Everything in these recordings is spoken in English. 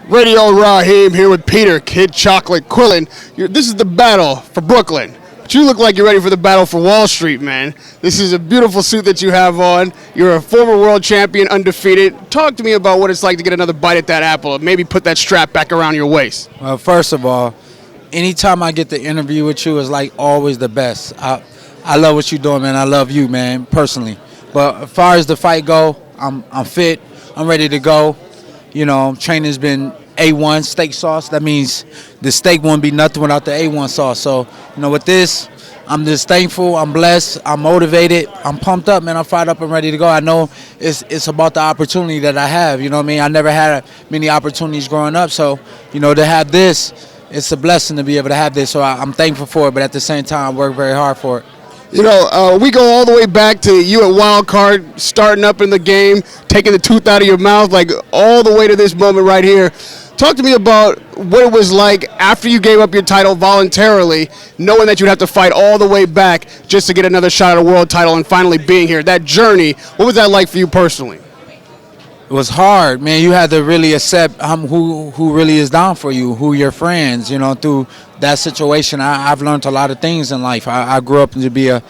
Radio Rahim here with Peter, Kid Chocolate Quillin. This is the battle for Brooklyn. But you look like you're ready for the battle for Wall Street, man. This is a beautiful suit that you have on. You're a former world champion, undefeated. Talk to me about what it's like to get another bite at that apple and maybe put that strap back around your waist. Well, first of all, anytime I get to interview with you is like always the best. I love what you're doing, man. I love you, man, personally. But as far as the fight go, I'm fit. I'm ready to go. You know, training's been A1 steak sauce. That means the steak won't be nothing without the A1 sauce. So, you know, with this, I'm just thankful. I'm blessed. I'm motivated. I'm pumped up, man. I'm fired up and ready to go. I know it's about the opportunity that I have. You know what I mean? I never had many opportunities growing up. So, you know, to have this, it's a blessing to be able to have this. So I'm thankful for it. But at the same time, I work very hard for it. You know, we go all the way back to you at Wild Card, starting up in the game, taking the tooth out of your mouth, like all the way to this moment right here. Talk to me about what it was like after you gave up your title voluntarily, knowing that you'd have to fight all the way back just to get another shot at a world title and finally being here. That journey, what was that like for you personally? It was hard, man. You had to really accept who really is down for you, who your friends, you know, through that situation. I've learned a lot of things in life. I grew up to be a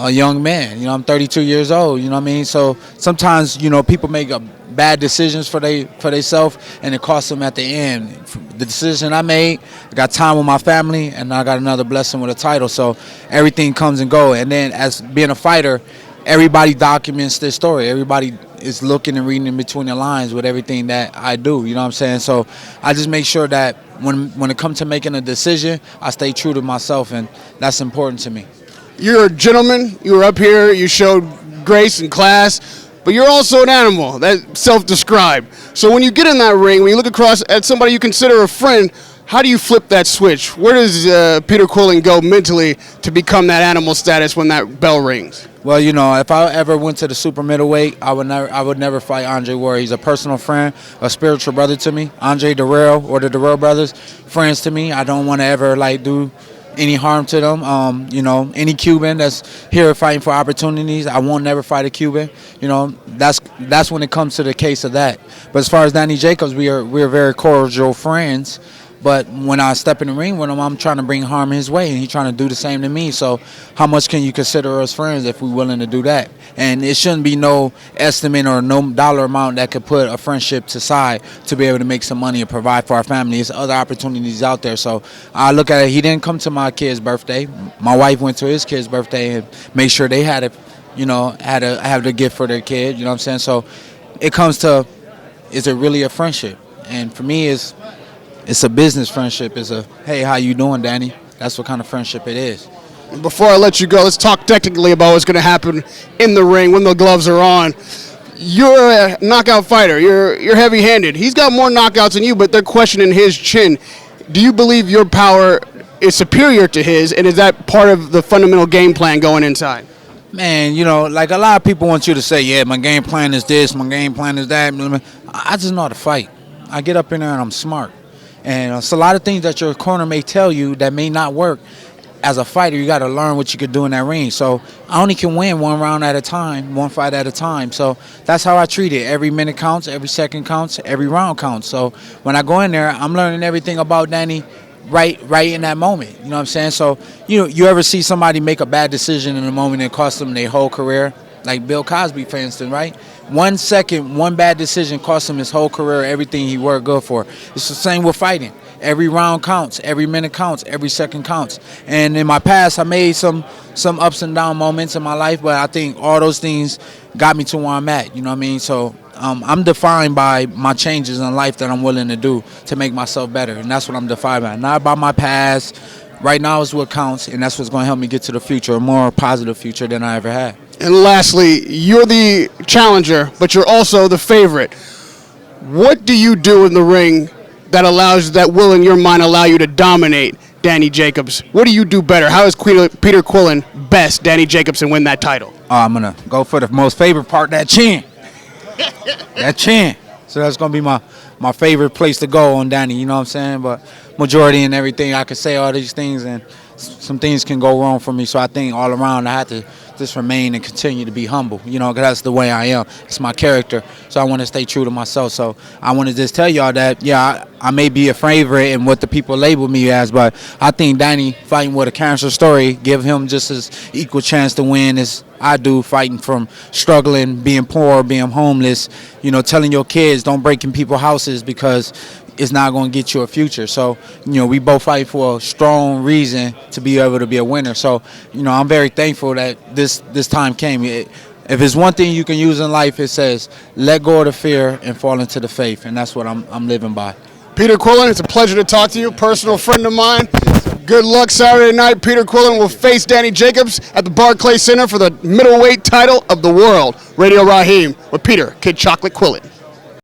young man. You know, I'm 32 years old, you know what I mean? So sometimes, you know, people make bad decisions for themselves, and it costs them at the end. The decision I made, I got time with my family, and I got another blessing with a title. So everything comes and goes. And then as being a fighter, everybody documents their story. Everybody is looking and reading in between the lines with everything that I do. You know what I'm saying? So I just make sure that when it comes to making a decision, I stay true to myself, and that's important to me. You're a gentleman. You were up here. You showed grace and class, but you're also an animal. That's self-described. So when you get in that ring, when you look across at somebody you consider a friend, how do you flip that switch? Where does Peter Quillin go mentally to become that animal status when that bell rings? Well, you know, if I ever went to the super middleweight, I would never fight Andre Ward. He's a personal friend, a spiritual brother to me. Andre Darrell or the Darrell brothers, friends to me. I don't want to ever do any harm to them. You know, any Cuban that's here fighting for opportunities, I won't never fight a Cuban. You know, that's when it comes to the case of that. But as far as Danny Jacobs, we are very cordial friends. But when I step in the ring with him, I'm trying to bring harm his way, and he's trying to do the same to me. So how much can you consider us friends if we're willing to do that? And it shouldn't be no estimate or no dollar amount that could put a friendship to side to be able to make some money and provide for our family. There's other opportunities out there. So I look at it, he didn't come to my kid's birthday. My wife went to his kid's birthday and made sure they had it, you know, have the gift for their kid. You know what I'm saying? So it comes to, is it really a friendship? And for me, it's a business friendship. It's a, hey, how you doing, Danny? That's what kind of friendship it is. Before I let you go, let's talk technically about what's going to happen in the ring when the gloves are on. You're a knockout fighter. You're heavy-handed. He's got more knockouts than you, but they're questioning his chin. Do you believe your power is superior to his, and is that part of the fundamental game plan going inside? Man, you know, like a lot of people want you to say, yeah, my game plan is this, my game plan is that. I just know how to fight. I get up in there and I'm smart. And it's a lot of things that your corner may tell you that may not work. As a fighter, you got to learn what you could do in that ring. So I only can win one round at a time, one fight at a time. So that's how I treat it. Every minute counts, every second counts, every round counts. So when I go in there, I'm learning everything about Danny right in that moment. You know what I'm saying? So, you ever see somebody make a bad decision in a moment and cost them their whole career? Like Bill Cosby, for instance, right? 1 second, one bad decision cost him his whole career, everything he worked good for. It's the same with fighting. Every round counts, every minute counts, every second counts. And in my past, I made some ups and down moments in my life, but I think all those things got me to where I'm at, you know what I mean? So I'm defined by my changes in life that I'm willing to do to make myself better, and that's what I'm defined by. Not by my past. Right now is what counts, and that's what's going to help me get to the future, a more positive future than I ever had. And lastly, you're the challenger, but you're also the favorite. What do you do in the ring that will in your mind allow you to dominate Danny Jacobs? What do you do better? How is Peter Quillin best Danny Jacobs and win that title? I'm going to go for the most favorite part, that chin. That chin. So that's going to be my favorite place to go on Danny, you know what I'm saying? But majority and everything, I could say all these things, and some things can go wrong for me. So I think all around I have to just remain and continue to be humble, 'cause that's the way I am. It's my character. So I want to stay true to myself. So I want to just tell y'all that, I may be a favorite in what the people label me as, but I think Danny fighting with a cancer story give him just as equal chance to win as I do, fighting from struggling, being poor, being homeless, telling your kids don't break in people's houses because it's not going to get you a future. So, we both fight for a strong reason to be able to be a winner. So, I'm very thankful that this time came. If it's one thing you can use in life, it says, let go of the fear and fall into the faith. And that's what I'm living by. Peter Quillin, it's a pleasure to talk to you, personal friend of mine. Good luck Saturday night. Peter Quillin will face Danny Jacobs at the Barclays Center for the middleweight title of the world. Radio Rahim with Peter Kid Chocolate Quillin.